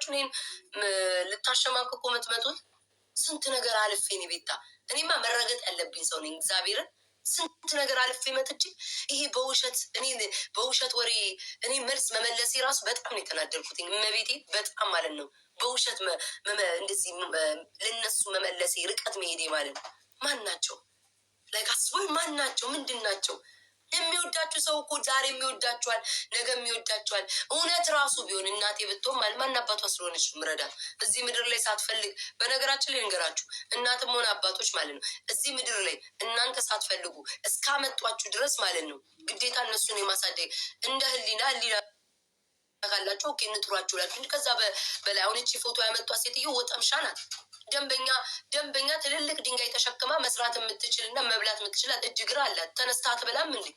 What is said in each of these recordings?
መስሏችሁ እኔን ልታሸማቅቁ የምትመጡት? ስንት ነገር አልፌን ቤታ፣ እኔማ መረገጥ ያለብኝ ሰው ነኝ። እግዚአብሔርን ስንት ነገር አልፌ መጥቼ ይሄ በውሸት ወሬ እኔ መልስ መመለሴ ራሱ በጣም ነው የተናደርኩት። እመቤቴ በጣም ማለት ነው። በውሸት እንደዚህ ለነሱ መመለሴ ርቀት መሄዴ ማለት ነው። ማን ናቸው ላይክ አስቦይ ማን ናቸው? ምንድን ናቸው? የሚወዳችሁ ሰው እኮ ዛሬ የሚወዳችኋል፣ ነገ የሚወዳችኋል። እውነት ራሱ ቢሆን እናቴ ብትሆን ማን አባቷ ስለሆነች ምረዳት እዚህ ምድር ላይ ሳትፈልግ። በነገራችን ላይ ንገራችሁ እናትም ሆነ አባቶች ማለት ነው እዚህ ምድር ላይ እናንተ ሳትፈልጉ እስካመጧችሁ ድረስ ማለት ነው ግዴታ እነሱን የማሳደግ እንደ ህሊና ካላቸው ኦኬ እንትሯችሁ ላችሁ። ከዛ በላይ አሁን እቺ ፎቶ ያመጧት ሴትዮ ወጠምሻ ናት። ደንበኛ ትልልቅ ድንጋይ ተሸክማ መስራት የምትችልና መብላት የምትችላት እጅ እግር አላት። ተነስታ አትበላም እንዴ?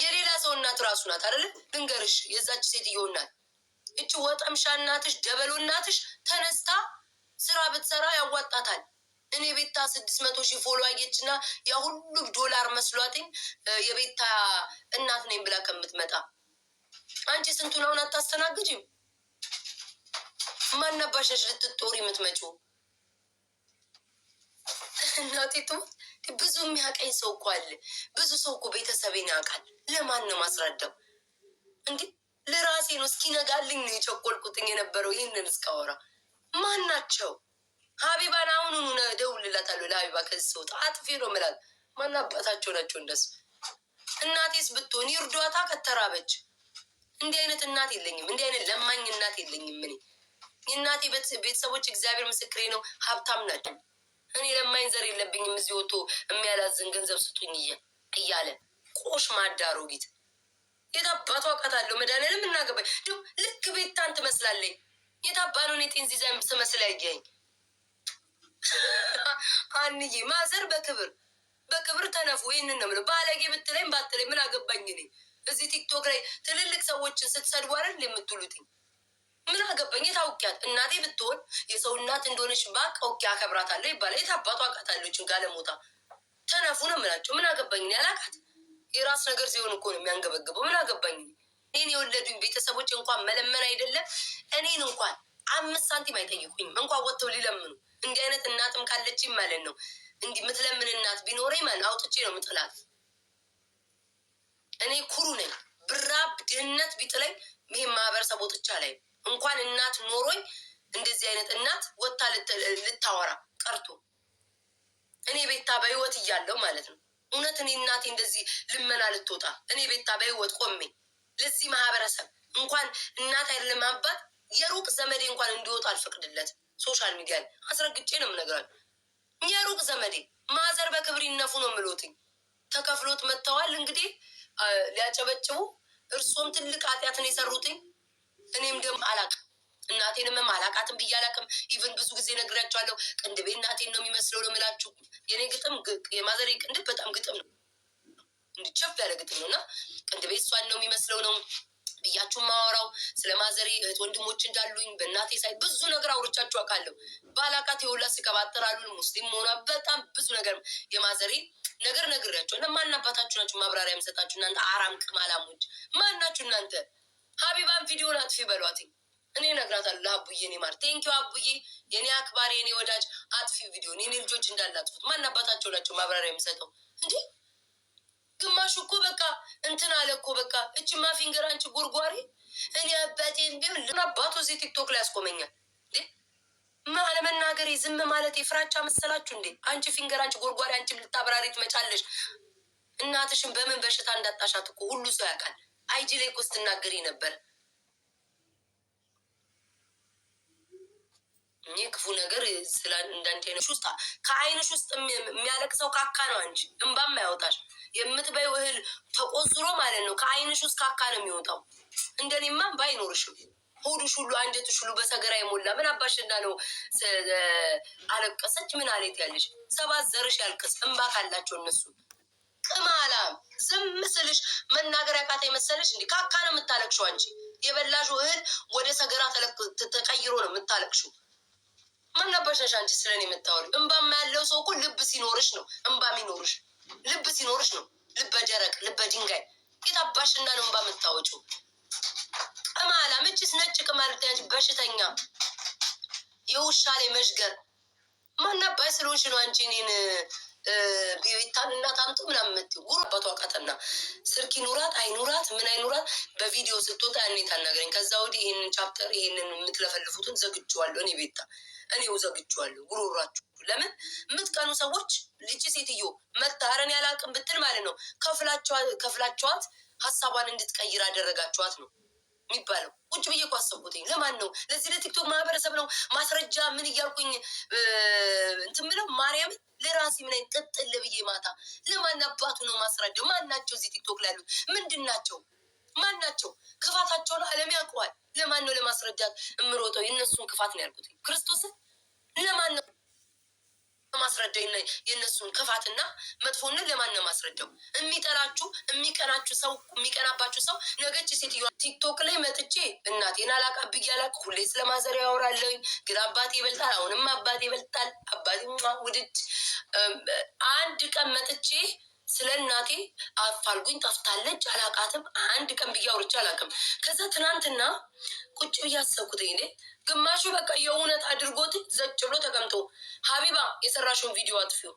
የሌላ ሰው እናት ራሱ ናት አይደለ? ድንገርሽ የዛች ሴትዮ እናት እቺ ወጠምሻ እናትሽ ደበሎ እናትሽ ተነስታ ስራ ብትሰራ ያዋጣታል። እኔ ቤታ 600,000 ፎሎ አየችና ያ ሁሉ ዶላር መስሏትኝ የቤታ እናት ነኝ ብላ ከምትመጣ አንቺ ስንቱን አሁን አታስተናግጂም? ማናባሸሽ ልትጦሪ የምትመጪው? እናቴቱ ብዙ የሚያቀኝ ሰው እኮ አለ። ብዙ ሰው እኮ ቤተሰቤን ያውቃል። ለማን ነው ማስረዳው? እንዴ ለራሴ ነው እስኪነጋልኝ ነው የቸኮልኩትኝ የነበረው ይህንን እስካወራ። ማን ናቸው? ሀቢባን አሁኑኑ ደውልላታለሁ። ለሀቢባ ከዚህ ሰው አጥፊ ነው ምላት። ማን አባታቸው ናቸው እንደሱ? እናቴስ ብትሆን ይርዷታ ከተራበች። እንዲህ አይነት እናት የለኝም። እንዲህ አይነት ለማኝ እናት የለኝም። እኔ የእናቴ ቤተሰቦች እግዚአብሔር ምስክሬ ነው ሀብታም ናቸው። እኔ ለማኝ ዘር የለብኝም። እዚህ ወጥቶ የሚያላዝን ገንዘብ ስጡኝ እያለ ቆሽ ማዳሮጊት የታባቷ አውቃታለሁ። መድኃኒዓለም እናገባኝ ልክ ቤታን ትመስላለኝ። የታባኑን የጤንዚዛ ስመስል ያየኝ አንዬ ማዘር በክብር ተነፉ። ይህንን ነው የምለው። ባለጌ ብትለኝ ባትለኝ ምን አገባኝ እኔ። እዚህ ቲክቶክ ላይ ትልልቅ ሰዎችን ስትሰድቡ አይደል የምትሉትኝ? ምን አገባኝ? የታውቂያት እናቴ ብትሆን የሰው እናት እንደሆነች ባቅ ኦኬ አከብራታለሁ ይባላል። የታባቷ አውቃታለችን ጋለሞታ ተነፉ ነው የምላቸው። ምን አገባኝ? ያላቃት የራስ ነገር ሲሆን እኮ ነው የሚያንገበግበው። ምን አገባኝ? እኔን የወለዱኝ ቤተሰቦች እንኳን መለመን አይደለም እኔን እንኳን 5 ሳንቲም አይጠይቁኝም። እንኳን ወጥተው ሊለምኑ። እንዲህ አይነት እናትም ካለችኝ ማለት ነው እንዲህ ምትለምን እናት ቢኖረኝ ማለት አውጥቼ ነው ምጥላት። እኔ ኩሩ ነኝ። ብራብ ድህነት ቢጥለኝ ይህም ማህበረሰብ ወጥቻ ላይ እንኳን እናት ኖሮኝ እንደዚህ አይነት እናት ወጥታ ልታወራ ቀርቶ እኔ ቤታ በህይወት እያለው ማለት ነው እውነት እኔ እናቴ እንደዚህ ልመና ልትወጣ እኔ ቤታ በህይወት ቆሜ ለዚህ ማህበረሰብ እንኳን እናት አይደለም አባት የሩቅ ዘመዴ እንኳን እንዲወጣ አልፈቅድለት። ሶሻል ሚዲያ ላይ አስረግጬ ነው የምነግራቸው። የሩቅ ዘመዴ ማዘር በክብር ይነፉ ነው የምሎትኝ። ተከፍሎት መጥተዋል እንግዲህ ሊያጨበጭቡ። እርሶም ትልቅ ኃጢአትን የሰሩትኝ እኔም ደግሞ አላቅም። እናቴንም አላቃትም ብዬ አላቅም። ኢቨን ብዙ ጊዜ ነግራቸዋለሁ። ቅንድቤ እናቴን ነው የሚመስለው ነው የምላችሁ። የኔ ግጥም የማዘሬ ቅንድብ በጣም ግጥም ነው፣ እንዲቸፍ ያለ ግጥም ነው እና ቅንድቤ እሷን ነው የሚመስለው ነው ብያችሁ ማወራው። ስለ ማዘሬ እህት ወንድሞች እንዳሉኝ በእናቴ ሳይ ብዙ ነገር አውርቻችሁ አውቃለሁ። ባላቃት የሁላ ስከባጠራሉ ሙስሊም መሆኗ በጣም ብዙ ነገር የማዘሬ ነገር ነግሬያቸው እና ማን አባታችሁ ናችሁ ማብራሪያ የምሰጣችሁ? እናንተ አራም ቅማላሞች ማን ናችሁ እናንተ? ሀቢባን ቪዲዮን አጥፊ በሏትኝ። እኔ እነግራታለሁ ለአቡዬ። እኔ ማር ቴንኪው አቡዬ፣ የኔ አክባሪ፣ የኔ ወዳጅ። አጥፊ ቪዲዮን የኔ ልጆች እንዳላጥፉት። ማን አባታቸው ናቸው ማብራሪያ የሚሰጠው እንዴ? ግማሹ እኮ በቃ እንትን አለ እኮ በቃ እችማ ፊንገር አንቺ ጎርጓሪ። እኔ አባቴን ቢሆን አባቱ እዚህ ቲክቶክ ላይ ያስቆመኛል እንዴ? አለመናገሬ ዝም ማለት የፍራቻ መሰላችሁ እንዴ? አንቺ ፊንገር አንቺ ጎርጓሪ፣ አንቺ ልታብራሪ ትመጫለሽ። እናትሽን በምን በሽታ እንዳጣሻት እኮ ሁሉ ሰው ያውቃል። አይጂ ላይ እኮ ስትናገሪ ነበር። እኔ ክፉ ነገር ስለ እንዳንቺ አይነሽ ውስጥ ከአይንሽ ውስጥ የሚያለቅሰው ካካ ነው። አንቺ እንባም ያወጣሽ የምትበይው እህል ተቆዝሮ ማለት ነው። ከአይንሽ ውስጥ ካካ ነው የሚወጣው። እንደኔማ ባይኖርሽም ሆዱሽ ሁሉ አንጀትሽ ሁሉ በሰገራ የሞላ ምን አባሽና ነው አለቀሰች ምን አለት ያለሽ? 7 ዘርሽ ያልቅስ እንባ ካላቸው እነሱ ቅማላም ዝም ስልሽ መናገር ያቃተ የመሰለሽ እንዴ? ካካ ነው የምታለቅሽው አንቺ። የበላሹ እህል ወደ ሰገራ ተቀይሮ ነው የምታለቅሽው። ምን ነበርሽ አንቺ ስለኔ የምታወሪ? እንባማ ያለው ሰው እኮ ልብ ሲኖርሽ ነው እንባ የሚኖርሽ። ልብ ሲኖርሽ ነው። ልበ ደረቅ ልበ ድንጋይ የታባሽና ነው እንባ የምታወጪው? ቅማላ ምችስ ነጭ ቅማል ታያች በሽተኛ የውሻ ላይ መሽገር ማናባይ ስለሆንሽ ነው አንቺ እኔን ቤታን እናት አምጡ ምናምን የምትይው ጉርበቷ ቀጠና ስልክ ይኑራት አይኑራት ምን አይኑራት በቪዲዮ ስትወጣ ያኔ ታናገረኝ። ከዛ ወዲህ ይህንን ቻፕተር ይህንን የምትለፈልፉትን ዘግቼዋለሁ። እኔ ቤታ እኔው ዘግቼዋለሁ። ጉሮሯችሁ ለምን የምትቀኑ ሰዎች ልጅ ሴትዮ መታረን ያላቅም ብትል ማለት ነው ከፍላችኋት ሀሳቧን እንድትቀይር አደረጋችኋት ነው የሚባለው። ቁጭ ብዬ እኮ አሰብኩትኝ። ለማን ነው? ለዚህ ለቲክቶክ ማህበረሰብ ነው ማስረጃ ምን እያልኩኝ እንትን ምለው ማርያም ለራሴ ምን አይነት ቅጥል ብዬ ማታ ለማን አባቱ ነው ማስረጃው? ማን ናቸው እዚህ ቲክቶክ ላይ ያሉት? ምንድን ናቸው? ማን ናቸው? ክፋታቸውን ዓለም ያውቀዋል። ለማን ነው ለማስረጃት እምሮጠው? የእነሱን ክፋት ነው ያልኩት። ክርስቶስን ለማን ነው ማስረጃው? የእነሱን ክፋትና መጥፎንን ለማን ነው ማስረጃው? የሚጠላችሁ የሚቀናችሁ ሰው የሚቀናባችሁ ሰው ነገች ሴትዮ ቲክቶክ ላይ መጥቼ እናቴን አላቃብዬ አላቅ ሁሌ ስለማዘር ያወራለኝ። ግን አባቴ ይበልጣል። አሁንም አባቴ ይበልጣል። አባቴ ውድድ አንድ ቀን መጥቼ ስለ እናቴ አፋልጉኝ ጠፍታለች አላቃትም አንድ ቀን ብዬ አውርቼ አላቅም። ከዛ ትናንትና ቁጭ ብዬ አሰብኩት ኔ ግማሹ በቃ የእውነት አድርጎት ዘጭ ብሎ ተቀምጦ ሀቢባ የሰራሽውን ቪዲዮ አጥፊው፣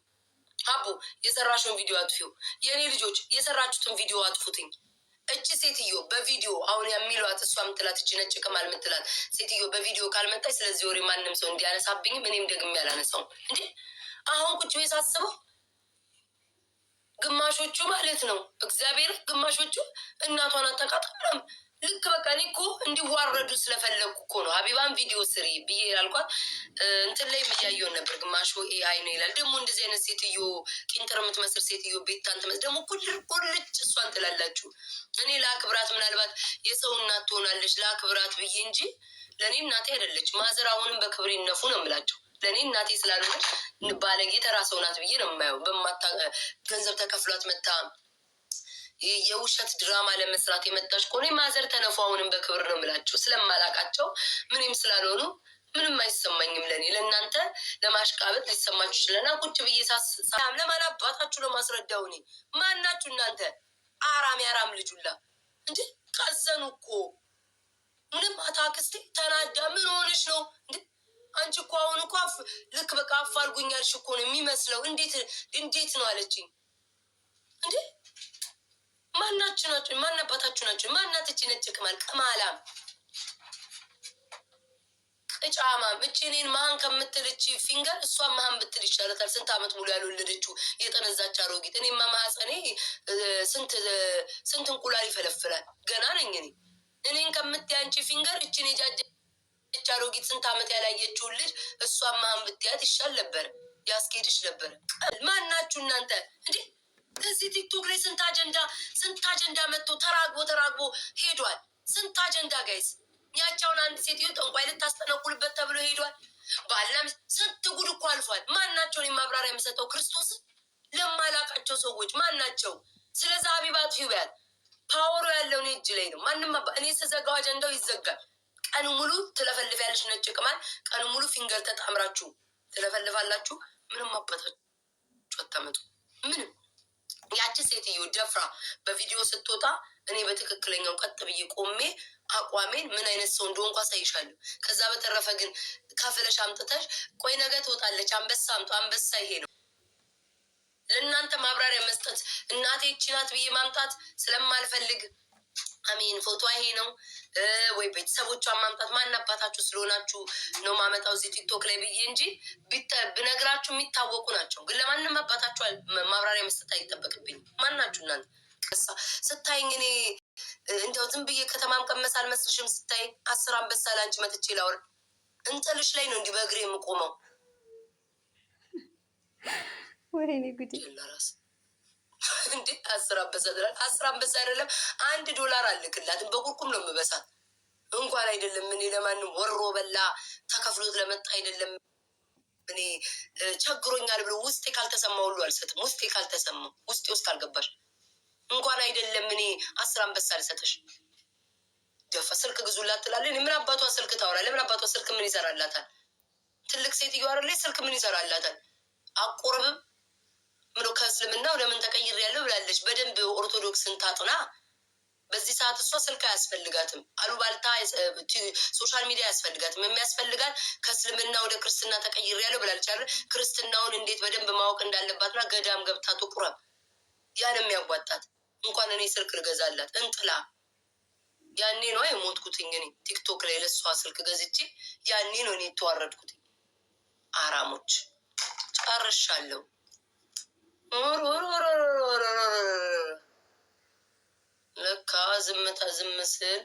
ሀቡ የሰራሽውን ቪዲዮ አጥፊው፣ የእኔ ልጆች የሰራችሁትን ቪዲዮ አጥፉትኝ። እቺ ሴትዮ በቪዲዮ አሁን የሚሏት እሷ ምትላት እቺ ነጭ ቅማል ምትላት ሴትዮ በቪዲዮ ካልመጣች ስለዚህ ወሬ ማንም ሰው እንዲያነሳብኝም እኔም ደግሜ ያላነሳውም እንዴ። አሁን ቁጭ ብዬ ሳስበው ግማሾቹ ማለት ነው እግዚአብሔር ግማሾቹ እናቷን አጠቃጣም ልክ በቃ እኔ እኮ እንዲዋረዱ ስለፈለግኩ እኮ ነው ሀቢባን ቪዲዮ ስሪ ብዬ ያልኳት። እንትን ላይ እያየውን ነበር። ግማሹ ኤአይ ነው ይላል። ደግሞ እንደዚህ አይነት ሴትዮ ቂንጥር የምትመስል ሴትዮ ቤታን ትመስል ደግሞ ቁልጭ እሷን ትላላችሁ። እኔ ለአክብራት ምናልባት የሰው እናት ትሆናለች ለአክብራት ብዬ እንጂ ለእኔ እናቴ አይደለች። ማዘር አሁንም በክብር ይነፉ ነው የምላቸው። ለእኔ እናቴ ስላልሆነች ባለጌ ተራ ሰው ናት ብዬ ነው የማየው። በማታ ገንዘብ ተከፍሏት መታ የውሸት ድራማ ለመስራት የመጣች ከሆነ ማዘር ተነፉ አሁንም በክብር ነው የምላቸው። ስለማላቃቸው ምንም ስላልሆኑ ምንም አይሰማኝም። ለእኔ ለእናንተ ለማሽቃበጥ ሊሰማችሁ ይችላልና ቁጭ ብዬ ሳም ለማን አባታችሁ ለማስረዳው እኔ ማናችሁ እናንተ አራም ያራም ልጁላ እንጂ ቀዘኑ እኮ ምንም አታክስቴ ተናዳ ምን ሆነች ነው እንዴ? አንቺ እኮ አሁን እኮ ልክ በቃ አፋልጉኛልሽ እኮ ነው የሚመስለው። እንዴት ነው አለችኝ እንዴ? ማናችሁ ናቸው? ማናባታችሁ ናቸው? ማናትች ነጭ ቅማል ቅማላም ቅጫማም እቺ እኔን መሀን ከምትልች ፊንገር እሷን መሀን ብትል ይሻላታል። ስንት አመት ሙሉ ያልወለደችው የጠነዛች አሮጊት። እኔማ ማህፀኔ ስንት እንቁላል ይፈለፍላል። ገና ነኝ እኔ። እኔን ከምትይ አንቺ ፊንገር እችን የጃጀች አሮጊት ስንት አመት ያላየችውን ልጅ እሷን መሀን ብትያት ይሻል ነበር፣ ያስኬድሽ ነበር። ማናችሁ እናንተ እንዴ? እዚህ ቲክቶክ ላይ ስንት አጀንዳ መጥቶ ተራግቦ ሄዷል። ስንት አጀንዳ ጋይስ። ያቻውን አንድ ሴትዮ ጠንቋይ ልታስጠነቁልበት ተብሎ ሄዷል። ባልና ስንት ጉድ እኮ አልፏል። ማናቸውን የማብራሪያ የምሰጠው ክርስቶስን ለማላቃቸው ሰዎች ማናቸው? ስለዛ ሀቢባት ፊውያል ፓወሩ ያለው እኔ እጅ ላይ ነው። ማንም እኔ ስዘጋው አጀንዳው ይዘጋል። ቀኑ ሙሉ ትለፈልፍ ያለች ነጭ ቅማል፣ ቀኑ ሙሉ ፊንገር ተጣምራችሁ ትለፈልፋላችሁ። ምንም አባታችሁ አታመጡ። ምንም ያቺ ሴትዮ ደፍራ በቪዲዮ ስትወጣ እኔ በትክክለኛው ቀጥ ብዬ ቆሜ አቋሜን ምን አይነት ሰው እንደሆንኩ አሳይሻለሁ። ከዛ በተረፈ ግን ከፍለሽ አምጥተሽ ቆይ ነገ ትወጣለች አንበሳ አምጡ አንበሳ ይሄ ነው ለእናንተ ማብራሪያ መስጠት እናቴ ይህች ናት ብዬ ማምጣት ስለማልፈልግ አሜን ፎቶ ይሄ ነው ወይ ቤተሰቦቿን ማምጣት ማን አባታችሁ ስለሆናችሁ ነው ማመጣው እዚህ ቲክቶክ ላይ ብዬ እንጂ ብነግራችሁ የሚታወቁ ናቸው። ግን ለማንም አባታችሁ ማብራሪያ መስጠት አይጠበቅብኝ። ማናችሁ እናንተ ስታይኝ እኔ እንደው ዝም ብዬ ከተማም ቀመስ አልመስልሽም። ስታይ 10 አንበሳ ላንቺ መጥቼ ላወርድ እንጥልሽ ላይ ነው እንዲህ በእግሬ የምቆመው። ወይኔ ጉዴ ራስ እንዴ 10 አንበሳ ትላለህ? 10 አንበሳ አይደለም $1 አልክላትም። በቁርቁም ነው የምበሳት። እንኳን አይደለም እኔ ለማንም ወሮ በላ ተከፍሎት ለመጣ አይደለም እኔ ቸግሮኛል ብሎ ውስጤ ካልተሰማ ሁሉ አልሰጥም። ውስጤ ካልተሰማ ውስጤ ውስጥ ካልገባሽ እንኳን አይደለም እኔ 10 አንበሳ አልሰጥሽ። ደፋ ስልክ ግዙላት ትላለህ። ምን አባቷ ስልክ ታወራለህ? ምን አባቷ ስልክ ምን ይሰራላታል? ትልቅ ሴትዮ አይደለች? ስልክ ምን ይሰራላታል? አቆርብም ምሎ ከእስልምናው ለምን ተቀይሬያለሁ ብላለች። በደንብ ኦርቶዶክስን ታጥና በዚህ ሰዓት እሷ ስልክ አያስፈልጋትም፣ አሉባልታ ሶሻል ሚዲያ አያስፈልጋትም። የሚያስፈልጋት ከእስልምና ወደ ክርስትና ተቀይሬያለሁ ብላለች አይደል? ክርስትናውን እንዴት በደንብ ማወቅ እንዳለባትና ገዳም ገብታ ትቁረብ። ያን የሚያዋጣት እንኳን እኔ ስልክ ልገዛላት እንጥላ። ያኔ ነው የሞትኩትኝ እኔ ቲክቶክ ላይ ለሷ ስልክ ገዝቼ ያኔ ነው እኔ የተዋረድኩትኝ። አራሞች ጨርሻለሁ። ለካ ዝምታ ዝም ስል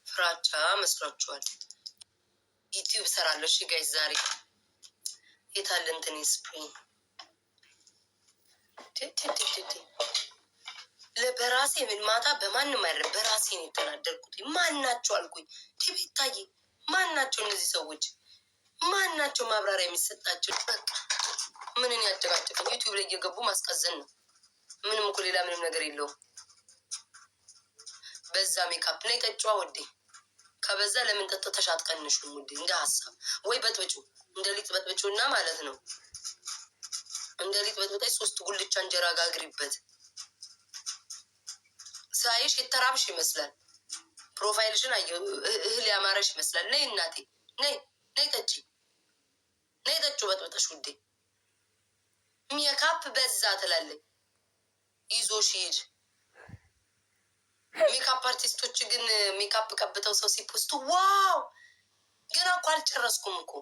ፍራቻ መስሏችኋል። ዩቲዩብ ሰራለሁ። እሺ ጋይስ ዛሬ የታለ እንትን ስፕሪንግ በራሴ ምን ማታ በማንም አይደለም በራሴ ነው የተናደርኩት። ማናቸው አልኩኝ። ቲቪ ታይ ማናቸው እነዚህ ሰዎች ማናቸው? ማብራሪያ የሚሰጣቸው በቃ ምንን ያደጋጀቀኝ ዩቲዩብ ላይ እየገቡ ማስቀዘን ነው። ምንም እኮ ሌላ ምንም ነገር የለውም። በዛ ሜካፕ ላይ ጠጫዋ ወዴ ከበዛ ለምን ጠጥተሽ አትቀንሹም ውዴ? እንደ ሀሳብ ወይ በጥብጩ እንደ ሊጥ በጥብጩ እና ማለት ነው እንደ ሊጥ በጥብጣይ 3 ጉልቻ እንጀራ ጋግሪበት። ሳይሽ የተራብሽ ይመስላል። ፕሮፋይልሽን አየሁ እህል ያማረሽ ይመስላል። ነይ እናቴ ነይ ነይ ጠጪ ነይ ጠጩ በጥብጠሽ ውዴ። ሜካፕ በዛ ትላለች ይዞሽ ሂድ። ሜካፕ አርቲስቶች ግን ሜካፕ ቀብተው ሰው ሲፖስቱ ዋው! ገና እኮ አልጨረስኩም እኮ።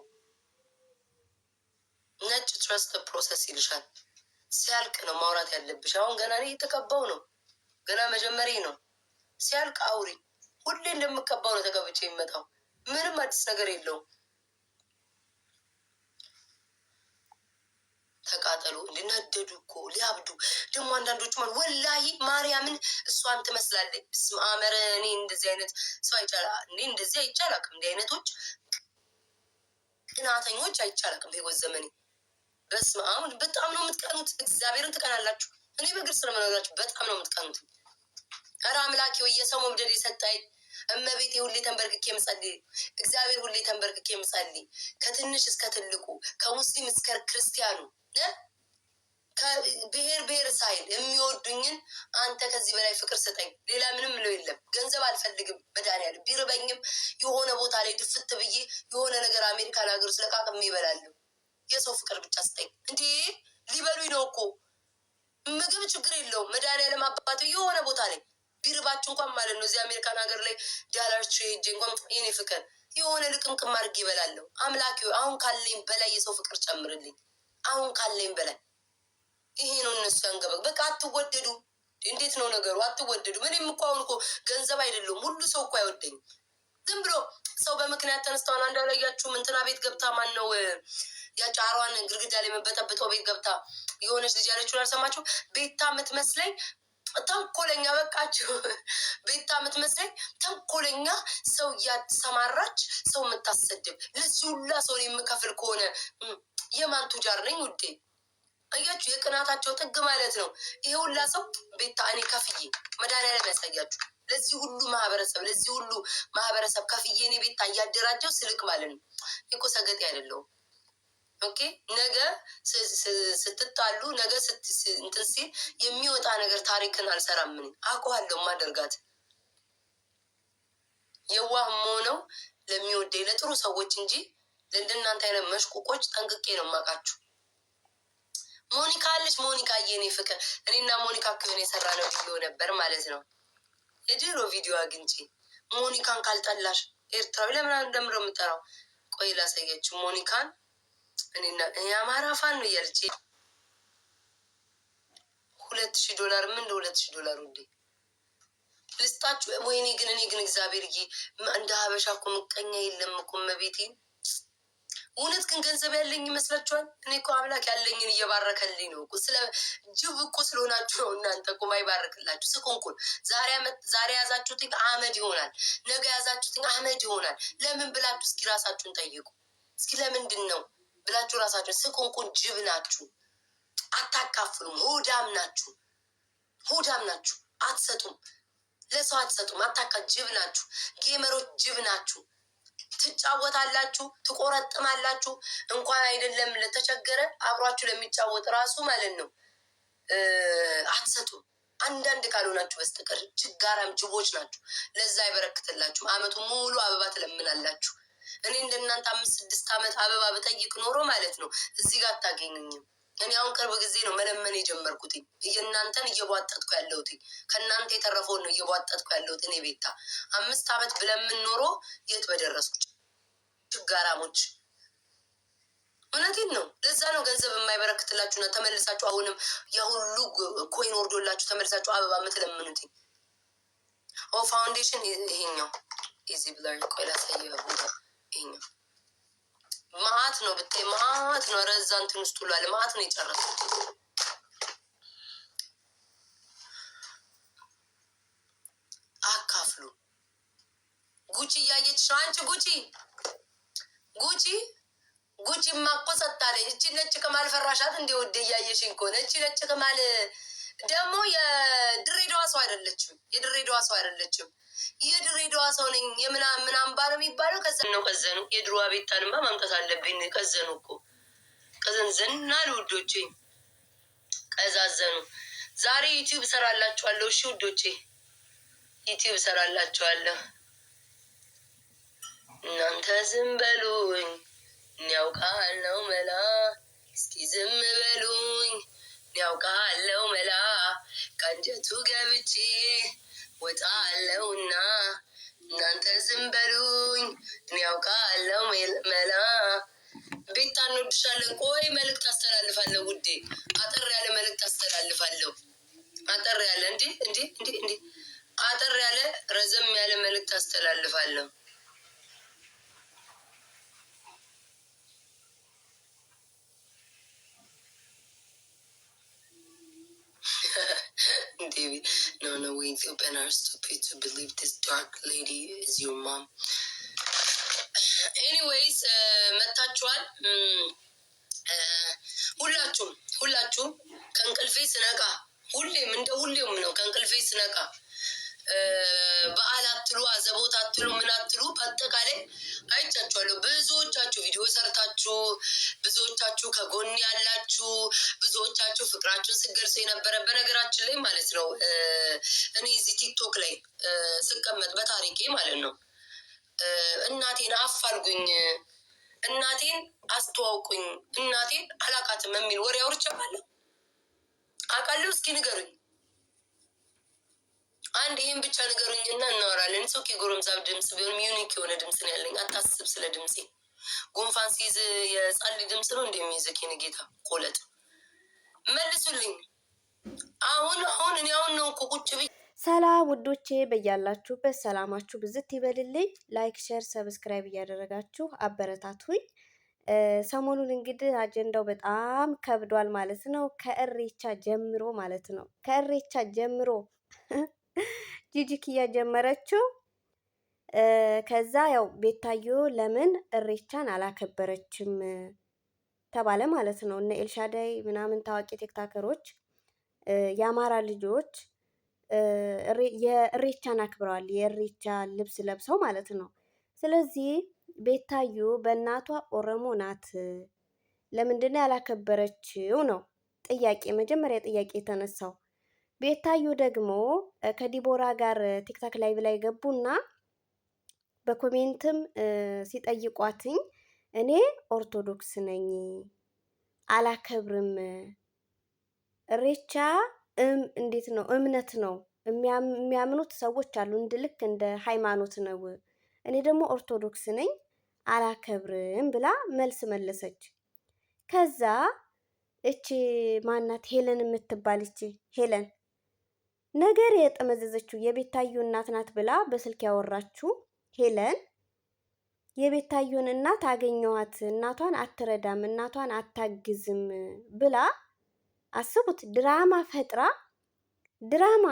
ነጭ ትረስት ፕሮሰስ ይልሻል። ሲያልቅ ነው ማውራት ያለብሽ። አሁን ገና እኔ የተቀባው ነው፣ ገና መጀመሪያ ነው። ሲያልቅ አውሪ። ሁሌ እንደምቀባው ነው ተቀብቼ የሚመጣው። ምንም አዲስ ነገር የለውም። ተቃጠሉ እንድናደዱ እኮ ሊያብዱ ደግሞ አንዳንዶቹ ማለት ወላሂ ማርያምን እሷን ትመስላለች። ስማመረ እኔ እንደዚህ አይነት ሰው አይቻላ እንዴ እንደዚህ አይቻላቅም። እንዲህ አይነቶች ቅናተኞች አይቻላቅም። በህይወት ዘመኔ በስመ አብ በጣም ነው የምትቀኑት። እግዚአብሔርን ትቀናላችሁ። እኔ በግልጽ ስለምነግራችሁ በጣም ነው የምትቀኑት። ኧረ አምላኬ ወይ የሰው መውደድ የሰጣኝ እመቤቴ ሁሌ ተንበርክኬ የምጸልይ እግዚአብሔር ሁሌ ተንበርክኬ የምጸልይ ከትንሽ እስከ ትልቁ ከሙስሊም እስከ ክርስቲያኑ ከብሔር ብሔር ሳይል የሚወዱኝን አንተ ከዚህ በላይ ፍቅር ስጠኝ። ሌላ ምንም ምለው የለም። ገንዘብ አልፈልግም። መድኃኒዓለም ቢርበኝም የሆነ ቦታ ላይ ድፍት ብዬ የሆነ ነገር አሜሪካን ሀገር ውስጥ ለቃቅሜ ይበላለሁ። የሰው ፍቅር ብቻ ስጠኝ። እንዴ ሊበሉኝ ነው እኮ ምግብ ችግር የለውም። መድኃኒዓለም አባቱ የሆነ ቦታ ላይ ቢርባችሁ እንኳን ማለት ነው እዚህ አሜሪካን ሀገር ላይ ዳላር ሄጄ እንኳን የኔ ፍቅር የሆነ ልቅምቅም አድርጌ ይበላለሁ። አምላኪ አሁን ካለኝ በላይ የሰው ፍቅር ጨምርልኝ። አሁን ካለኝ በላይ ይሄ ነው እነሱ ያንገበግ። በቃ አትወደዱ። እንዴት ነው ነገሩ? አትወደዱ። ምንም እኮ አሁን እኮ ገንዘብ አይደለም ሁሉ ሰው እኮ አይወደኝም። ዝም ብሎ ሰው በምክንያት ተነስተዋን አንዳላያችሁም እንትና ቤት ገብታ ማን ነው ያጫሯን ግርግዳ ላይ መበጠብጠው ቤት ገብታ የሆነች ልጅ ያለችውን አልሰማችሁ? ቤታ የምትመስለኝ ተንኮለኛ በቃችሁ። ቤታ የምትመስለኝ ተንኮለኛ ሰው እያሰማራች ሰው የምታሰድብ ለዚህ ሁላ ሰው የምከፍል ከሆነ የማን ቱጃር ነኝ ውዴ? አያችሁ የቅናታቸው ጥግ ማለት ነው። ይሄ ሁላ ሰው ቤታ እኔ ከፍዬ መድኃኒዓለም ያሳያችሁ። ለዚህ ሁሉ ማህበረሰብ ከፍዬ እኔ ቤታ እያደራጀው ስልክ ማለት ነው። እኮ ሰገጤ አይደለሁም። ኦኬ ነገ ስትጣሉ ነገ እንትን ሲል የሚወጣ ነገር ታሪክን አልሰራም። ምን አውቀዋለሁ ማደርጋት የዋህ ሆነው ለሚወደኝ ለጥሩ ሰዎች እንጂ ለእንደናንተ አይነት መሽቁቆች ጠንቅቄ ነው የማውቃችሁ። ሞኒካ አለች። ሞኒካ የኔ ፍቅር እኔና ሞኒካ ክብን የሰራ ነው ቪዲዮ ነበር ማለት ነው። የድሮ ቪዲዮ አግኝቼ ሞኒካን ካልጠላሽ ኤርትራዊ ለምን እንደምረ የምጠራው ቆይ ላሳያችሁ። ሞኒካን እኔና የአማራ ፋን ነው እያለች $2000 ምን $2000 እንዴ ልስጣችሁ? ወይኔ ግን እኔ ግን እግዚአብሔር እንደ ሀበሻ እኮ ምቀኛ የለም እኮ መቤቴን። እውነት ግን ገንዘብ ያለኝ ይመስላችኋል? እኔ እኮ አምላክ ያለኝን እየባረከልኝ ነው እኮ። ስለ ጅብ እኮ ስለሆናችሁ ነው እናንተ እኮ ማይባረክላችሁ። ስቁንቁን ዛሬ ያዛችሁትኝ አመድ ይሆናል፣ ነገ ያዛችሁትኝ አመድ ይሆናል። ለምን ብላችሁ እስኪ ራሳችሁን ጠይቁ። እስኪ ለምንድን ነው ብላችሁ ራሳችሁን። ስቁንቁን ጅብ ናችሁ፣ አታካፍሉም። ሆዳም ናችሁ፣ አትሰጡም፣ ለሰው አትሰጡም። ጅብ ናችሁ፣ ጌመሮች ጅብ ናችሁ። ትጫወታላችሁ፣ ትቆረጥማላችሁ። እንኳን አይደለም ለተቸገረ አብሯችሁ ለሚጫወት ራሱ ማለት ነው አትሰጡም። አንዳንድ ካልሆናችሁ በስተቀር ችጋራም ጅቦች ናችሁ። ለዛ አይበረክትላችሁም። አመቱ ሙሉ አበባ ትለምናላችሁ። እኔ እንደናንተ 5-6 ዓመት አበባ ብጠይቅ ኖሮ ማለት ነው እዚህ ጋር አታገኙኝም። እኔ አሁን ቅርብ ጊዜ ነው መለመን የጀመርኩት። እናንተን እየቧጠጥኩ ያለሁት ከእናንተ የተረፈውን ነው እየቧጠጥኩ ያለሁት። እኔ ቤታ 5 ዓመት ብለምን ኖሮ የት በደረስኩ። ችጋራሞች፣ እውነቴን ነው። ለዛ ነው ገንዘብ የማይበረክትላችሁና ተመልሳችሁ አሁንም የሁሉ ኮይን ወርዶላችሁ ተመልሳችሁ አበባ የምትለምኑት። ፋውንዴሽን ይሄኛው ኢዚ ብለር ቆይ ላሳየው። ይሄኛው ማአት ነው ብታይ፣ ማአት ነው። ረዛ እንትን ውስጥ ሁሏል። ማአት ነው የጨረሱት። አካፍሉ። ጉቺ እያየች ነው። አንቺ ጉቺ ማቆ ሰጣለች። እቺ ነጭ ቅማል ፈራሻት እንደ ወደ እያየሽኝ ከሆነ እቺ ነጭ ቅማል ደግሞ የድሬዳዋ ሰው አይደለችም። የድሬዳዋ ሰው ነኝ የምናምን አምባር የሚባለው ከዛ ነው። ከዘኑ የድሮ ቤታንማ ማምጣት አለብኝ። ከዘኑ እኮ ቀዘንዘን አሉ ውዶቼ፣ ቀዛዘኑ። ዛሬ ዩቲዩብ እሰራላችኋለሁ። እሺ ውዶቼ፣ ዩቲዩብ እሰራላችኋለሁ። እናንተ ዝም በሉኝ፣ ያውቃለው መላ። እስኪ ዝም በሉኝ፣ ያውቃለው መላ። ከአንጀቱ ገብቼ ወጣለውና እናንተ ዝም በሉኝ፣ ያውቃለው መላ። ቤታ እንወድሻለን። ቆይ መልእክት አስተላልፋለሁ ውዴ፣ አጠር ያለ መልእክት አስተላልፋለሁ። አጠር ያለ እንዴ አጠር ያለ ረዘም ያለ መልእክት አስተላልፋለሁ። David, no, we Ethiopian are stupid to believe this dark lady is your mom. Anyways, መታችኋል። ሁላችሁም ከእንቅልፌ ስነቃ ሁሌም ነው ከእንቅልፌ ስነቃ በዓል አትሉ፣ አዘቦት አትሉ፣ ምን አትሉ፣ በአጠቃላይ አይቻችኋለሁ። ብዙዎቻችሁ ቪዲዮ ሰርታችሁ፣ ብዙዎቻችሁ ከጎን ያላችሁ፣ ብዙዎቻችሁ ፍቅራችሁን ስገልጹ የነበረ በነገራችን ላይ ማለት ነው። እኔ እዚህ ቲክቶክ ላይ ስቀመጥ በታሪኬ ማለት ነው እናቴን አፋልጉኝ፣ እናቴን አስተዋውቁኝ፣ እናቴን አላቃትም የሚል ወሬ አውርቻለሁ አውቃለሁ። እስኪ ንገሩኝ አንድ ይህን ብቻ ንገሩኝ እና እናወራለን። ሰው ጎረምሳ ድምፅ ቢሆንም ዩኒክ የሆነ ድምፅ ነው ያለኝ። አታስብ ስለ ድምፄ። ጉንፋን ሲይዝ የጻል ድምፅ ነው እንደሚይዘው የኔ ጌታ ቆለጥ። መልሱልኝ። አሁን እኔ ነው እኮ ቁጭ ብዬ። ሰላም ውዶቼ፣ በያላችሁበት ሰላማችሁ ብዝት ይበልልኝ። ላይክ፣ ሼር፣ ሰብስክራይብ እያደረጋችሁ አበረታቱኝ። ሰሞኑን እንግዲህ አጀንዳው በጣም ከብዷል ማለት ነው። ከእሬቻ ጀምሮ ማለት ነው። ከእሬቻ ጀምሮ ጂጂክያ ጀመረችው። ከዛ ያው ቤታዮ ለምን እሬቻን አላከበረችም ተባለ ማለት ነው። እነ ኤልሻዳይ ምናምን ታዋቂ ቲክታከሮች የአማራ ልጆች የእሬቻን አክብረዋል። የእሬቻ ልብስ ለብሰው ማለት ነው። ስለዚህ ቤታዮ በእናቷ ኦሮሞ ናት፣ ለምንድነው ያላከበረችው ነው ጥያቄ፣ መጀመሪያ ጥያቄ የተነሳው። ቤታዮ ደግሞ ከዲቦራ ጋር ቲክታክ ላይቭ ላይ ገቡና በኮሜንትም ሲጠይቋትኝ እኔ ኦርቶዶክስ ነኝ አላከብርም፣ እሬቻ እንዴት ነው እምነት ነው የሚያምኑት ሰዎች አሉ፣ ልክ እንደ ሃይማኖት ነው፣ እኔ ደግሞ ኦርቶዶክስ ነኝ አላከብርም ብላ መልስ መለሰች። ከዛ እቺ ማናት ሄለን የምትባል ሄለን ነገር የጠመዘዘችው የቤታዮ እናት ናት ብላ በስልክ ያወራችው ሄለን የቤታዮን እናት አገኘዋት፣ እናቷን አትረዳም፣ እናቷን አታግዝም ብላ አስቡት፣ ድራማ ፈጥራ ድራማ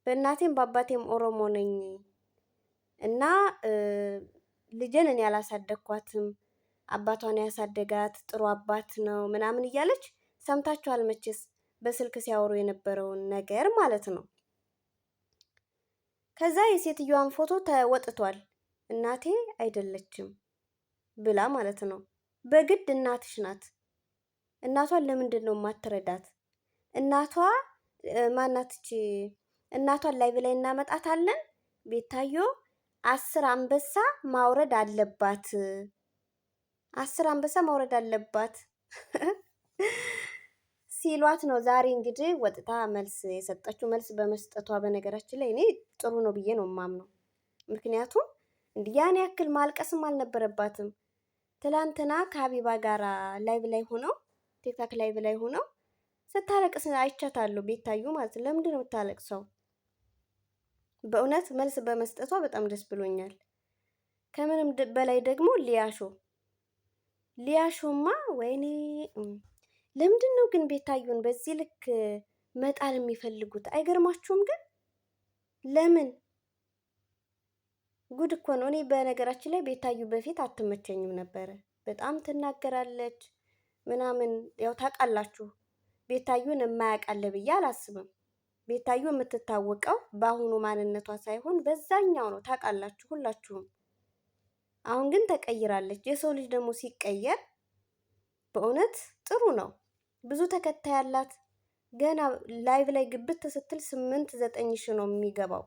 በእናቴም በአባቴም ኦሮሞ ነኝ እና ልጅን እኔ ያላሳደግኳትም አባቷን ያሳደጋት ጥሩ አባት ነው ምናምን እያለች ሰምታችኋል መቼስ በስልክ ሲያወሩ የነበረውን ነገር ማለት ነው። ከዛ የሴትዮዋን ፎቶ ተወጥቷል። እናቴ አይደለችም ብላ ማለት ነው። በግድ እናትሽ ናት። እናቷን ለምንድን ነው የማትረዳት? እናቷ ማናትች እናቷን ላይቭ ላይ እናመጣታለን። ቤታዮ 10 አንበሳ ማውረድ አለባት፣ 10 አንበሳ ማውረድ አለባት ሲሏት ነው ዛሬ እንግዲህ ወጥታ መልስ የሰጠችው። መልስ በመስጠቷ በነገራችን ላይ እኔ ጥሩ ነው ብዬ ነው የማምነው። ምክንያቱም ያን ያክል ማልቀስም አልነበረባትም። ትላንትና ከሀቢባ ጋር ላይቭ ላይ ሆነው ቲክታክ ላይቭ ላይ ሆነው ስታለቅስ አይቻታለሁ። ቤታዩ ማለት ነው። ለምንድን ነው የምታለቅሰው? በእውነት መልስ በመስጠቷ በጣም ደስ ብሎኛል። ከምንም በላይ ደግሞ ሊያሾማ ወይኔ ለምንድን ነው ግን ቤታዩን በዚህ ልክ መጣል የሚፈልጉት? አይገርማችሁም? ግን ለምን? ጉድ እኮ ነው። እኔ በነገራችን ላይ ቤታዩ በፊት አትመቸኝም ነበረ። በጣም ትናገራለች ምናምን። ያው ታውቃላችሁ ቤታዩን የማያውቃለ ብዬ አላስብም። ቤታዩ የምትታወቀው በአሁኑ ማንነቷ ሳይሆን በዛኛው ነው። ታውቃላችሁ ሁላችሁም። አሁን ግን ተቀይራለች። የሰው ልጅ ደግሞ ሲቀየር በእውነት ጥሩ ነው። ብዙ ተከታይ ያላት ገና ላይቭ ላይ ግብት ስትል 8-9 ሺህ ነው የሚገባው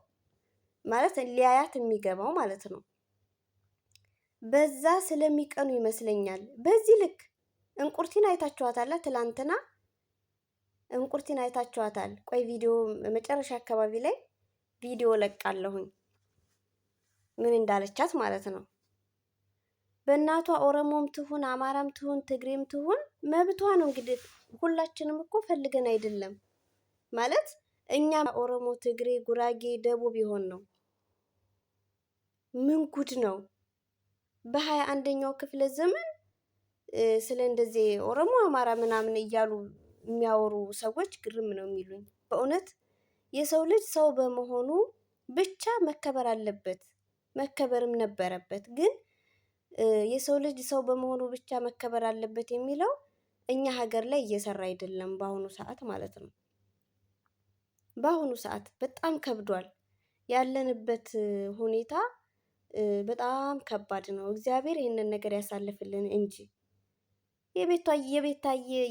ማለት ሊያያት የሚገባው ማለት ነው። በዛ ስለሚቀኑ ይመስለኛል። በዚህ ልክ እንቁርቲን አይታችኋታል። ትላንትና እንቁርቲን አይታችኋታል። ቆይ ቪዲዮ መጨረሻ አካባቢ ላይ ቪዲዮ ለቃለሁኝ ምን እንዳለቻት ማለት ነው። በእናቷ ኦሮሞም ትሁን አማራም ትሁን ትግሬም ትሁን መብቷ ነው። እንግዲህ ሁላችንም እኮ ፈልገን አይደለም ማለት እኛ ኦሮሞ፣ ትግሬ፣ ጉራጌ፣ ደቡብ ቢሆን ነው። ምን ጉድ ነው! በ21ኛው ክፍለ ዘመን ስለ እንደዚህ ኦሮሞ አማራ ምናምን እያሉ የሚያወሩ ሰዎች ግርም ነው የሚሉኝ። በእውነት የሰው ልጅ ሰው በመሆኑ ብቻ መከበር አለበት፣ መከበርም ነበረበት። ግን የሰው ልጅ ሰው በመሆኑ ብቻ መከበር አለበት የሚለው እኛ ሀገር ላይ እየሰራ አይደለም፣ በአሁኑ ሰዓት ማለት ነው። በአሁኑ ሰዓት በጣም ከብዷል። ያለንበት ሁኔታ በጣም ከባድ ነው። እግዚአብሔር ይህንን ነገር ያሳልፍልን እንጂ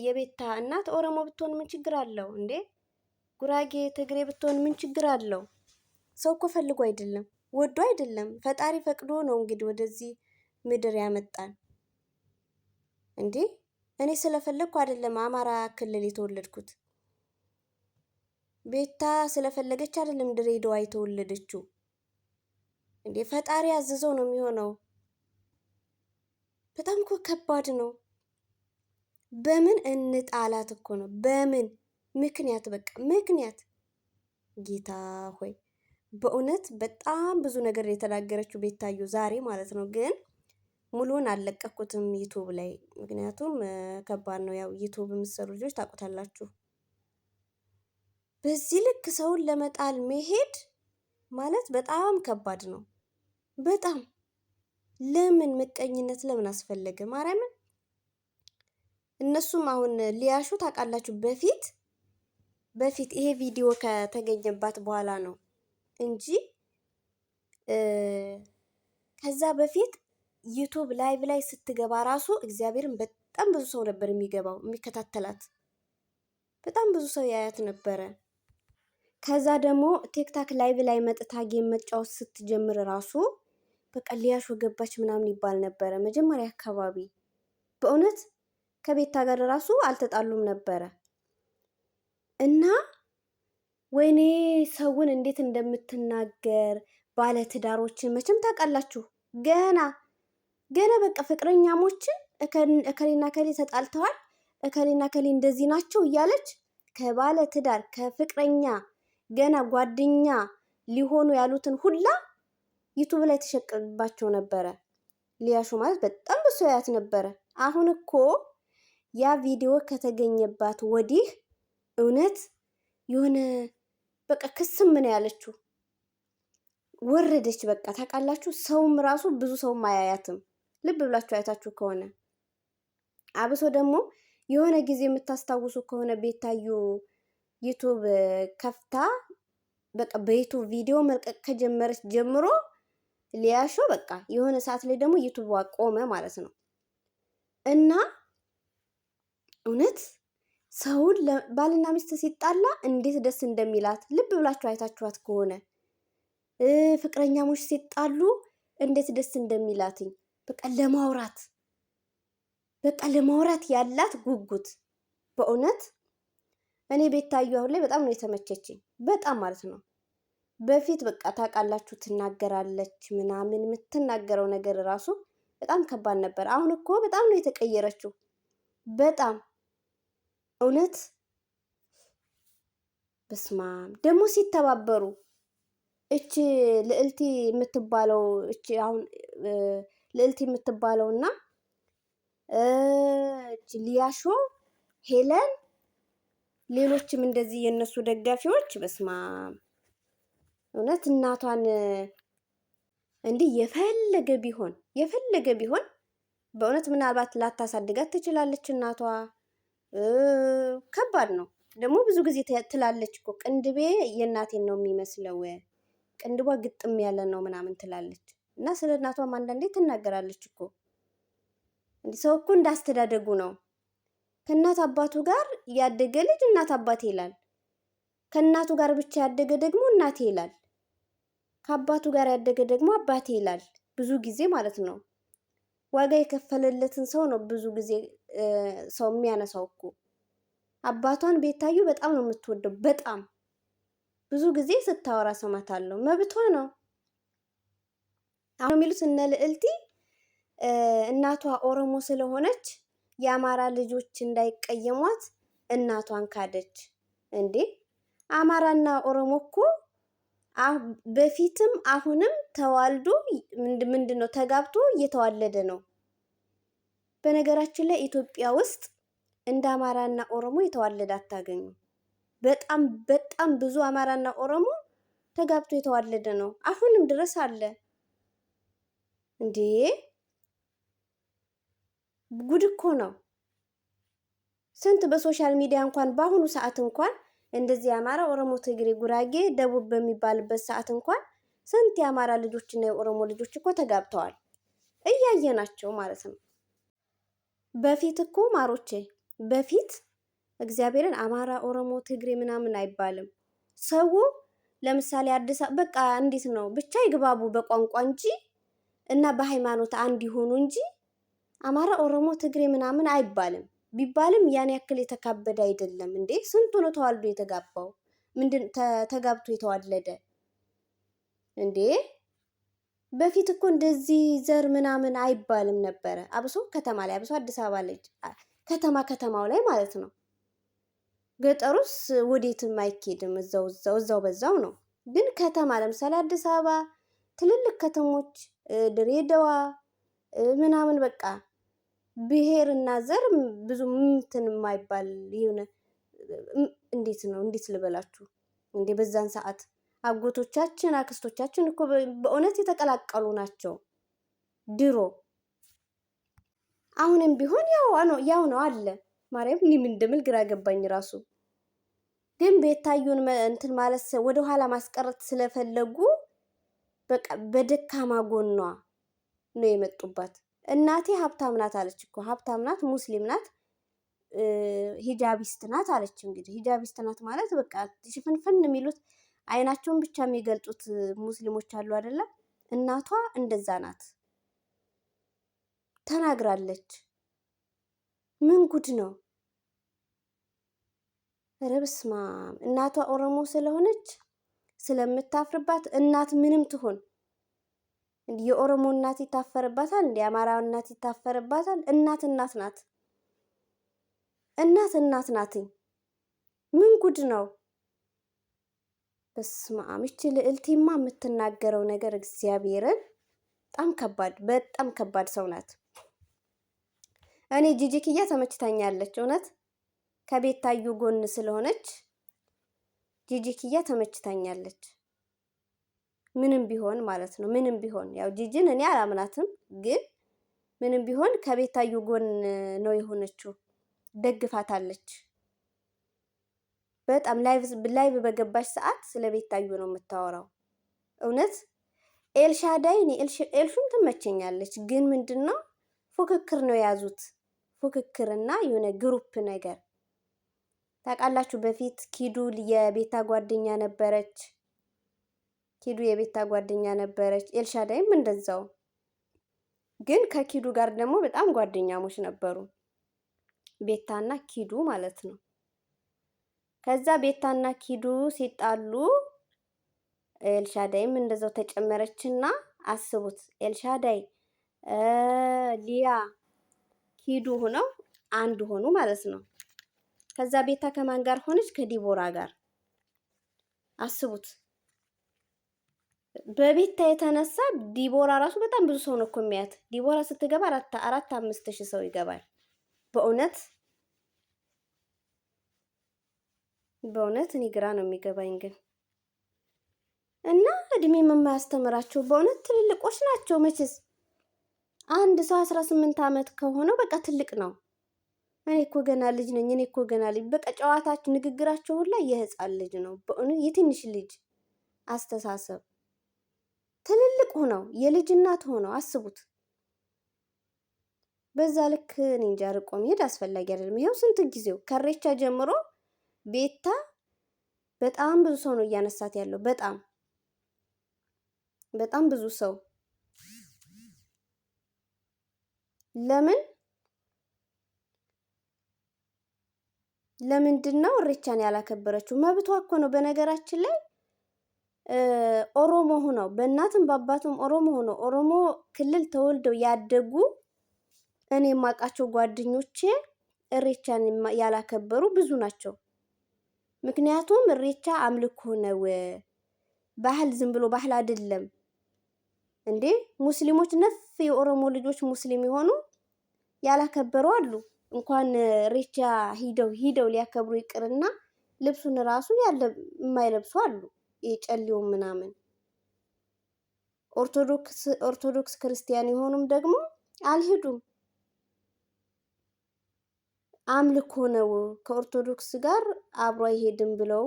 የቤታ እናት ኦሮሞ ብትሆን ምን ችግር አለው እንዴ? ጉራጌ ትግሬ ብትሆን ምን ችግር አለው? ሰው እኮ ፈልጎ አይደለም ወዶ አይደለም፣ ፈጣሪ ፈቅዶ ነው እንግዲህ ወደዚህ ምድር ያመጣን እንዴ። እኔ ስለፈለግኩ አይደለም አማራ ክልል የተወለድኩት። ቤታ ስለፈለገች አይደለም ድሬዳዋ የተወለደችው እንዴ። ፈጣሪ ያዘዘው ነው የሚሆነው። በጣም እኮ ከባድ ነው። በምን እንጣላት እኮ ነው። በምን ምክንያት? በቃ ምክንያት። ጌታ ሆይ በእውነት በጣም ብዙ ነገር የተናገረችው ቤታዩ ዛሬ ማለት ነው። ግን ሙሉውን አልለቀኩትም ዩቱብ ላይ፣ ምክንያቱም ከባድ ነው። ያው ዩቱብ የምትሰሩ ልጆች ታውቁታላችሁ። በዚህ ልክ ሰውን ለመጣል መሄድ ማለት በጣም ከባድ ነው። በጣም ለምን ምቀኝነት ለምን አስፈለገ? ማርያምን እነሱም አሁን ሊያሹ ታውቃላችሁ፣ በፊት ይሄ ቪዲዮ ከተገኘባት በኋላ ነው እንጂ ከዛ በፊት ዩቱብ ላይቭ ላይ ስትገባ ራሱ እግዚአብሔርን በጣም ብዙ ሰው ነበር የሚገባው የሚከታተላት፣ በጣም ብዙ ሰው ያያት ነበረ። ከዛ ደግሞ ቲክታክ ላይቭ ላይ መጥታ ጌም መጫወት ስትጀምር ራሱ በቃ ሊያሾ ገባች ምናምን ይባል ነበረ መጀመሪያ አካባቢ። በእውነት ከቤታ ጋር ራሱ አልተጣሉም ነበረ። እና ወይኔ ሰውን እንዴት እንደምትናገር ባለትዳሮችን መቼም ታውቃላችሁ። ገና በቃ ፍቅረኛሞችን እከሌና ከሌ ተጣልተዋል፣ እከሌና ከሌ እንደዚህ ናቸው እያለች ከባለ ትዳር ከፍቅረኛ ገና ጓደኛ ሊሆኑ ያሉትን ሁላ ዩቱብ ላይ ተሸቀባቸው ነበረ። ሊያሾ ማለት በጣም ብዙ ያት ነበረ። አሁን እኮ ያ ቪዲዮ ከተገኘባት ወዲህ እውነት የሆነ በቃ ክስም ምን ያለችው ወረደች። በቃ ታውቃላችሁ፣ ሰውም ራሱ ብዙ ሰውም አያያትም። ልብ ብላችሁ አይታችሁ ከሆነ አብሶ ደግሞ የሆነ ጊዜ የምታስታውሱ ከሆነ ቤታዩ ዩቱብ ከፍታ በቃ በዩቱብ ቪዲዮ መልቀቅ ከጀመረች ጀምሮ ሊያሾ በቃ የሆነ ሰዓት ላይ ደግሞ ዩቱብ ቆመ ማለት ነው። እና እውነት ሰውን ባልና ሚስት ሲጣላ እንዴት ደስ እንደሚላት ልብ ብላችሁ አይታችኋት ከሆነ ፍቅረኛሞች ሲጣሉ እንዴት ደስ እንደሚላትኝ በቃ ለማውራት ያላት ጉጉት በእውነት እኔ ቤታዩ አሁን ላይ በጣም ነው የተመቸችኝ። በጣም ማለት ነው። በፊት በቃ ታውቃላችሁ ትናገራለች ምናምን የምትናገረው ነገር ራሱ በጣም ከባድ ነበር። አሁን እኮ በጣም ነው የተቀየረችው። በጣም እውነት በስማም ደግሞ ሲተባበሩ እች ልዕልቲ የምትባለው እች አሁን ልዕልቲ የምትባለው እና እች ሊያሾ ሄለን ሌሎችም እንደዚህ የነሱ ደጋፊዎች በስማም እውነት እናቷን እንዲህ የፈለገ ቢሆን በእውነት ምናልባት ላታሳድጋት ትችላለች። እናቷ ከባድ ነው ደግሞ ብዙ ጊዜ ትላለች እኮ ቅንድቤ የእናቴን ነው የሚመስለው፣ ቅንድቧ ግጥም ያለ ነው ምናምን ትላለች። እና ስለ እናቷም አንዳንዴ ትናገራለች እኮ። እንዲህ ሰው እኮ እንዳስተዳደጉ ነው። ከእናት አባቱ ጋር ያደገ ልጅ እናት አባቴ ይላል። ከእናቱ ጋር ብቻ ያደገ ደግሞ እናቴ ይላል። ከአባቱ ጋር ያደገ ደግሞ አባቴ ይላል። ብዙ ጊዜ ማለት ነው። ዋጋ የከፈለለትን ሰው ነው ብዙ ጊዜ ሰው የሚያነሳው እኮ። አባቷን ቤታዩ በጣም ነው የምትወደው። በጣም ብዙ ጊዜ ስታወራ ሰማታለሁ። መብቷ ነው። አሁን የሚሉት እነ ልዕልቲ እናቷ ኦሮሞ ስለሆነች የአማራ ልጆች እንዳይቀየሟት እናቷን ካደች። እንዴ አማራና ኦሮሞ እኮ በፊትም አሁንም ተዋልዶ ምንድነው ተጋብቶ እየተዋለደ ነው። በነገራችን ላይ ኢትዮጵያ ውስጥ እንደ አማራና ኦሮሞ የተዋለደ አታገኙ። በጣም በጣም ብዙ አማራና ኦሮሞ ተጋብቶ የተዋለደ ነው። አሁንም ድረስ አለ። እንዴ ጉድ እኮ ነው። ስንት በሶሻል ሚዲያ እንኳን በአሁኑ ሰዓት እንኳን እንደዚህ የአማራ፣ ኦሮሞ፣ ትግሬ፣ ጉራጌ፣ ደቡብ በሚባልበት ሰዓት እንኳን ስንት የአማራ ልጆችና የኦሮሞ ልጆች እኮ ተጋብተዋል። እያየናቸው ማለት ነው። በፊት እኮ ማሮቼ በፊት እግዚአብሔርን አማራ፣ ኦሮሞ፣ ትግሬ ምናምን አይባልም። ሰው ለምሳሌ አዲስ በቃ እንዴት ነው ብቻ ይግባቡ በቋንቋ እንጂ እና በሃይማኖት አንድ ይሆኑ እንጂ አማራ፣ ኦሮሞ፣ ትግሬ ምናምን አይባልም። ቢባልም ያን ያክል የተካበደ አይደለም። እንዴ ስንቱ ነው ተዋልዶ የተጋባው? ምንድን ተጋብቶ የተዋለደ? እንዴ በፊት እኮ እንደዚህ ዘር ምናምን አይባልም ነበረ። አብሶ ከተማ ላይ አብሶ አዲስ አበባ ላይ ከተማው ላይ ማለት ነው። ገጠሩስ ወዴትም አይኬድም፣ እዛው በዛው ነው። ግን ከተማ ለምሳሌ አዲስ አበባ፣ ትልልቅ ከተሞች፣ ድሬዳዋ ምናምን በቃ ብሔር እና ዘር ብዙ እንትን የማይባል የሆነ እንዴት ነው እንዴት ልበላችሁ እንዴ በዛን ሰዓት አጎቶቻችን አክስቶቻችን እኮ በእውነት የተቀላቀሉ ናቸው ድሮ። አሁንም ቢሆን ያው ነው አለ። ማርያም እኔ ምን እንደምል ግራ ገባኝ ራሱ። ግን ቤታዩን እንትን ማለት ወደኋላ ማስቀረት ስለፈለጉ በቃ በደካማ ጎኗ ነው የመጡባት። እናቴ ሀብታም ናት አለች እኮ። ሀብታም ናት፣ ሙስሊም ናት፣ ሂጃቢስት ናት አለች። እንግዲህ ሂጃቢስት ናት ማለት በቃ ሽፍንፍን የሚሉት አይናቸውን ብቻ የሚገልጡት ሙስሊሞች አሉ አይደለም? እናቷ እንደዛ ናት ተናግራለች። ምን ጉድ ነው! ኧረ በስመ አብ። እናቷ ኦሮሞ ስለሆነች ስለምታፍርባት እናት ምንም ትሆን የኦሮሞ እናት ይታፈርባታል፣ የአማራ እናት ይታፈርባታል። እናት ናት። እናት ናትኝ። ምን ጉድ ነው! በስመ አብ። ይቺ ልዕልቲማ የምትናገረው ነገር እግዚአብሔርን በጣም ከባድ ሰው ናት። እኔ ጂጂክያ ተመችታኛለች እውነት ከቤታዩ ጎን ስለሆነች ጂጂክያ ተመችታኛለች። ምንም ቢሆን ማለት ነው። ምንም ቢሆን ያው ጂጂን እኔ አላምናትም፣ ግን ምንም ቢሆን ከቤታዩ ጎን ነው የሆነችው። ደግፋታለች። በጣም ላይቭ በገባች ሰዓት ስለ ቤታዩ ነው የምታወራው። እውነት ኤልሻዳይ ኤልሹን ትመቸኛለች፣ ግን ምንድነው ፉክክር ነው የያዙት። ፉክክርና የሆነ ግሩፕ ነገር ታውቃላችሁ። በፊት ኪዱ የቤታ ጓደኛ ነበረች። ኪዱ የቤታ ጓደኛ ነበረች። ኤልሻዳይም እንደዛው። ግን ከኪዱ ጋር ደግሞ በጣም ጓደኛሞች ነበሩ፣ ቤታና ኪዱ ማለት ነው። ከዛ ቤታና ኪዱ ሲጣሉ ኤልሻዳይም እንደዛው ተጨመረችና አስቡት፣ ኤልሻዳይ ሊያ ኪዱ ሆነው አንድ ሆኑ ማለት ነው። ከዛ ቤታ ከማን ጋር ሆነች? ከዲቦራ ጋር። አስቡት፣ በቤታ የተነሳ ዲቦራ ራሱ በጣም ብዙ ሰው ነው እኮ የሚያት። ዲቦራ ስትገባ አራት አምስት ሺህ ሰው ይገባል። በእውነት እኔ ግራ ነው የሚገባኝ ግን እና እድሜ የማያስተምራቸው በእውነት ትልልቆች ናቸው። መቼስ አንድ ሰው 18 ዓመት ከሆነው በቃ ትልቅ ነው። እኔ እኮ ገና ልጅ ነኝ፣ እኔ እኮ ገና ልጅ፣ በቃ ጨዋታቸው፣ ንግግራቸው ሁላ የህፃን ልጅ ነው። በእውነት የትንሽ ልጅ አስተሳሰብ። ትልልቅ ሆነው የልጅ እናት ሆነው አስቡት። በዛ ልክ እኔ እንጃ፣ ርቆ መሄድ አስፈላጊ አይደለም። ይኸው ስንት ጊዜው ከሬቻ ጀምሮ ቤታ በጣም ብዙ ሰው ነው እያነሳት ያለው። በጣም ብዙ ሰው። ለምንድን ነው እሬቻን ያላከበረችው? መብቷ እኮ ነው። በነገራችን ላይ ኦሮሞ ሆነው በእናትም በአባቱም ኦሮሞ ሆነው ኦሮሞ ክልል ተወልደው ያደጉ እኔ የማውቃቸው ጓደኞቼ እሬቻን ያላከበሩ ብዙ ናቸው። ምክንያቱም እሬቻ አምልኮ ነው፣ ባህል ዝም ብሎ ባህል አይደለም እንዴ። ሙስሊሞች ነፍ የኦሮሞ ልጆች ሙስሊም የሆኑ ያላከበሩ አሉ። እንኳን እሬቻ ሂደው ሊያከብሩ ይቅርና ልብሱን ራሱ ያለ የማይለብሱ አሉ። የጨሌው ምናምን ኦርቶዶክስ ክርስቲያን የሆኑም ደግሞ አልሄዱም። አምልኮ ነው ከኦርቶዶክስ ጋር አብሮ አይሄድም ብለው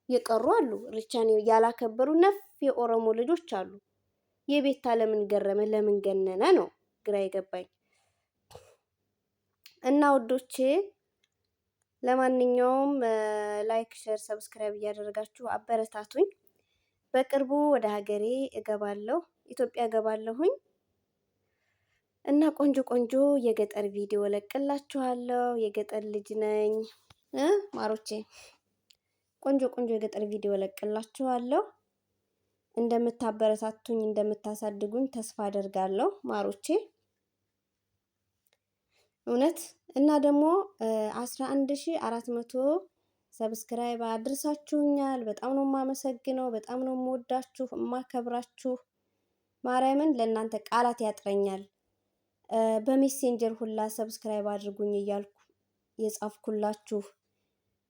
የቀሩ አሉ። እሬቻን ያላከበሩ ነፍ የኦሮሞ ልጆች አሉ። የቤታ ለምን ገረመ ለምን ገነነ ነው ግራ የገባኝ። እና ውዶቼ ለማንኛውም ላይክ፣ ሼር፣ ሰብስክራይብ እያደረጋችሁ አበረታቱኝ። በቅርቡ ወደ ሀገሬ እገባለሁ፣ ኢትዮጵያ እገባለሁኝ እና ቆንጆ የገጠር ቪዲዮ ለቅላችኋለሁ። የገጠር ልጅ ነኝ ማሮቼ። ቆንጆ የገጠር ቪዲዮ ለቅላችኋለሁ። እንደምታበረታቱኝ እንደምታሳድጉኝ ተስፋ አደርጋለሁ ማሮቼ እውነት። እና ደግሞ 11400 ሰብስክራይብ አድርሳችሁኛል። በጣም ነው የማመሰግነው። በጣም ነው የምወዳችሁ የማከብራችሁ። ማርያምን ለእናንተ ቃላት ያጥረኛል። በሜሴንጀር ሁላ ሰብስክራይብ አድርጉኝ እያልኩ የጻፍኩላችሁ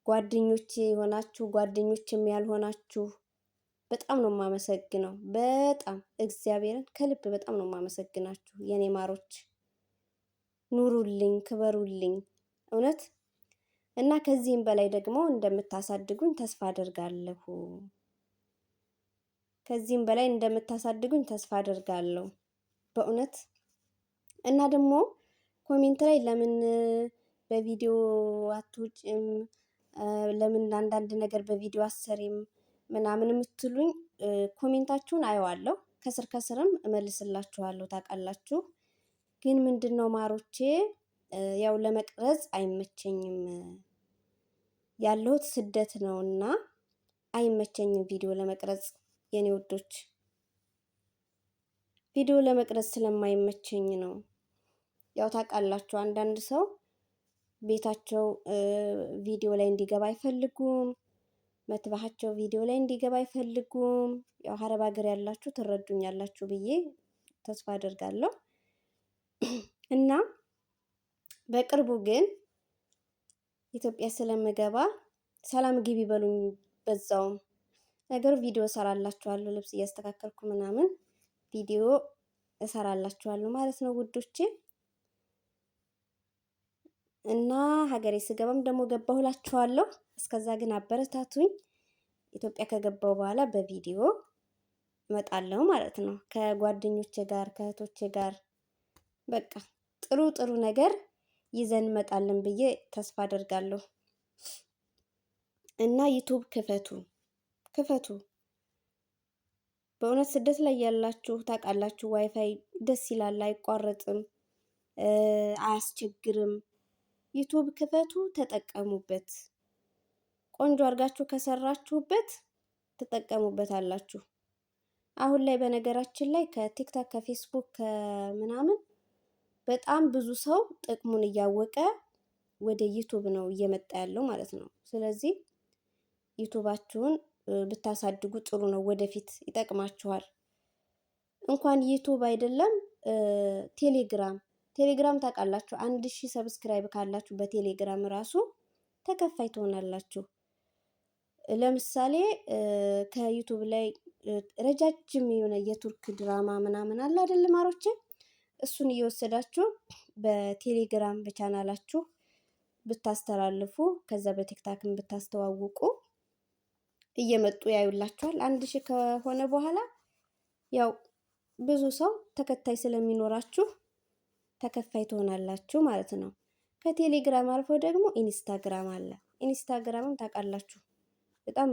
ጓደኞቼ የሆናችሁ ጓደኞችም ያልሆናችሁ በጣም ነው የማመሰግነው። በጣም እግዚአብሔርን ከልብ በጣም ነው የማመሰግናችሁ የኔ ማሮች። ኑሩልኝ፣ ክበሩልኝ እውነት። እና ከዚህም በላይ ደግሞ እንደምታሳድጉኝ ተስፋ አደርጋለሁ። ከዚህም በላይ እንደምታሳድጉኝ ተስፋ አደርጋለሁ በእውነት። እና ደግሞ ኮሜንት ላይ ለምን በቪዲዮ አትውጭም፣ ለምን አንዳንድ ነገር በቪዲዮ አሰሪም ምናምን የምትሉኝ ኮሜንታችሁን አየዋለሁ። ከስርም እመልስላችኋለሁ ታውቃላችሁ። ግን ምንድነው ማሮቼ ያው ለመቅረጽ አይመቸኝም፣ ያለሁት ስደት ነውና አይመቸኝም ቪዲዮ ለመቅረጽ የኔ ውዶች። ቪዲዮ ለመቅረጽ ስለማይመቸኝ ነው። ያው ታውቃላችሁ አንዳንድ ሰው ቤታቸው ቪዲዮ ላይ እንዲገባ አይፈልጉም፣ መትባሃቸው ቪዲዮ ላይ እንዲገባ አይፈልጉም። ያው ሀረብ ሀገር ያላችሁ ትረዱኛላችሁ ብዬ ተስፋ አደርጋለሁ። እና በቅርቡ ግን ኢትዮጵያ ስለምገባ ሰላም ግቢ በሉኝ። በዛውም ነገሩ ቪዲዮ እሰራላችኋለሁ፣ ልብስ እያስተካከልኩ ምናምን ቪዲዮ እሰራላችኋለሁ ማለት ነው ውዶቼ። እና ሀገሬ ስገባም ደግሞ ገባሁላችኋለሁ። እስከዛ ግን አበረታቱኝ። ኢትዮጵያ ከገባሁ በኋላ በቪዲዮ እመጣለሁ ማለት ነው ከጓደኞቼ ጋር ከእህቶቼ ጋር በቃ ጥሩ ነገር ይዘን እንመጣለን ብዬ ተስፋ አደርጋለሁ። እና ዩቱብ ክፈቱ። በእውነት ስደት ላይ ያላችሁ ታውቃላችሁ፣ ዋይፋይ ደስ ይላል፣ አይቋረጥም፣ አያስቸግርም። ዩቱብ ክፈቱ፣ ተጠቀሙበት። ቆንጆ አድርጋችሁ ከሰራችሁበት ትጠቀሙበታላችሁ። አሁን ላይ በነገራችን ላይ ከቲክታክ ከፌስቡክ ከምናምን በጣም ብዙ ሰው ጥቅሙን እያወቀ ወደ ዩቱብ ነው እየመጣ ያለው ማለት ነው። ስለዚህ ዩቱባችሁን ብታሳድጉ ጥሩ ነው፣ ወደፊት ይጠቅማችኋል። እንኳን ዩቱብ አይደለም ቴሌግራም ታውቃላችሁ፣ 1000 ሰብስክራይብ ካላችሁ በቴሌግራም ራሱ ተከፋይ ትሆናላችሁ። ለምሳሌ ከዩቱብ ላይ ረጃጅም የሆነ የቱርክ ድራማ ምናምን አለ አይደል ማሮቼ፣ እሱን እየወሰዳችሁ በቴሌግራም በቻናላችሁ ብታስተላልፉ ከዛ በቲክታክም ብታስተዋውቁ እየመጡ ያዩላችኋል። 1000 ከሆነ በኋላ ያው ብዙ ሰው ተከታይ ስለሚኖራችሁ ተከፋይ ትሆናላችሁ ማለት ነው። ከቴሌግራም አልፎ ደግሞ ኢንስታግራም አለ። ኢንስታግራምም ታውቃላችሁ በጣም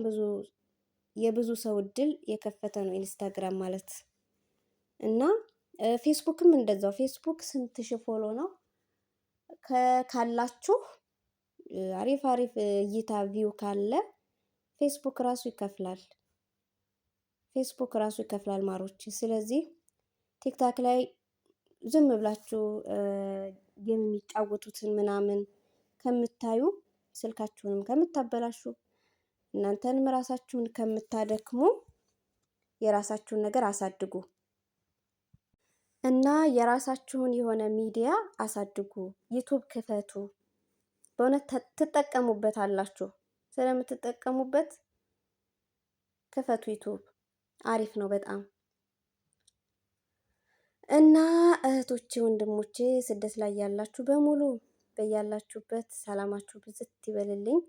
የብዙ ሰው እድል የከፈተ ነው ኢንስታግራም ማለት እና ፌስቡክም እንደዛው። ፌስቡክ ስንት ሺህ ፎሎ ነው ካላችሁ አሪፍ እይታ ቪው ካለ ፌስቡክ ራሱ ይከፍላል ማሮች። ስለዚህ ቲክታክ ላይ ዝም ብላችሁ የሚጫወቱትን ምናምን ከምታዩ ስልካችሁንም ከምታበላሹ እናንተንም ራሳችሁን ከምታደክሙ የራሳችሁን ነገር አሳድጉ እና የራሳችሁን የሆነ ሚዲያ አሳድጉ። ዩቱብ ክፈቱ። በእውነት ትጠቀሙበታላችሁ። ስለምትጠቀሙበት ክፈቱ። ዩቱብ አሪፍ ነው በጣም እና እህቶቼ ወንድሞቼ፣ ስደት ላይ ያላችሁ በሙሉ በያላችሁበት ሰላማችሁ ብዝት ይበልልኝ።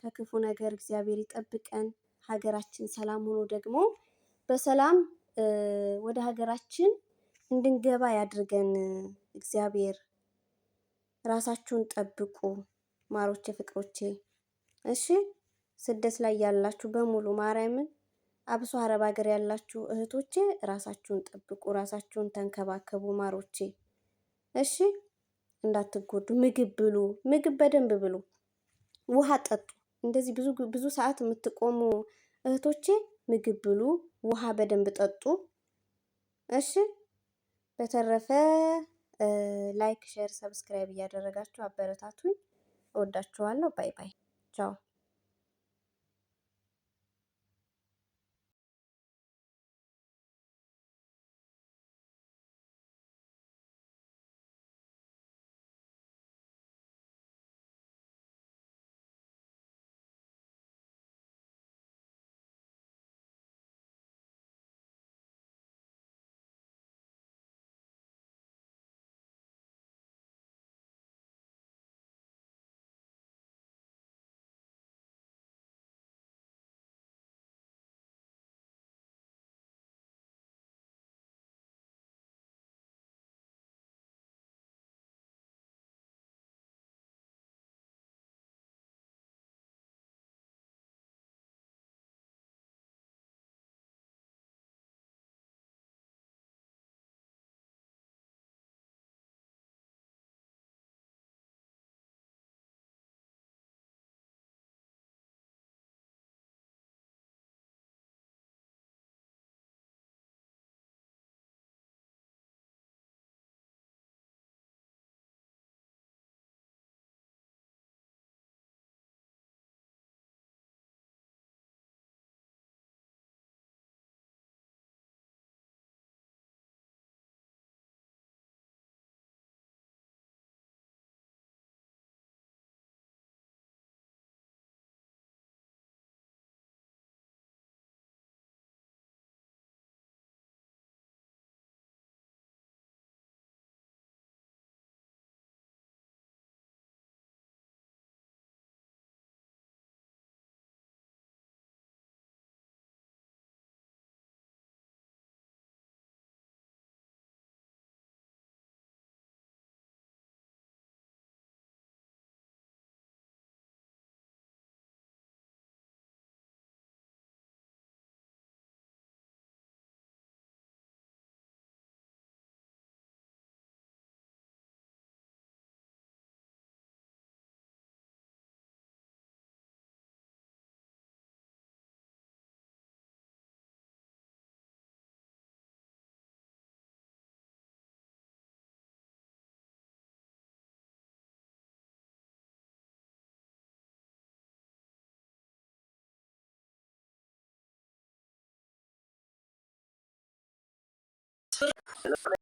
ከክፉ ነገር እግዚአብሔር ይጠብቀን። ሀገራችን ሰላም ሆኖ ደግሞ በሰላም ወደ ሀገራችን እንድንገባ ያድርገን እግዚአብሔር። ራሳችሁን ጠብቁ ማሮቼ፣ ፍቅሮቼ። እሺ ስደት ላይ ያላችሁ በሙሉ ማርያምን፣ አብሶ አረብ ሀገር ያላችሁ እህቶቼ ራሳችሁን ጠብቁ፣ ራሳችሁን ተንከባከቡ ማሮቼ። እሺ እንዳትጎዱ። ምግብ ብሉ፣ ምግብ በደንብ ብሉ፣ ውሃ ጠጡ። እንደዚህ ብዙ ሰዓት የምትቆሙ እህቶቼ ምግብ ብሉ፣ ውሃ በደንብ ጠጡ። እሺ በተረፈ ላይክ፣ ሼር፣ ሰብስክራይብ እያደረጋችሁ አበረታቱኝ። እወዳችኋለሁ። ባይ ባይ። ቻው።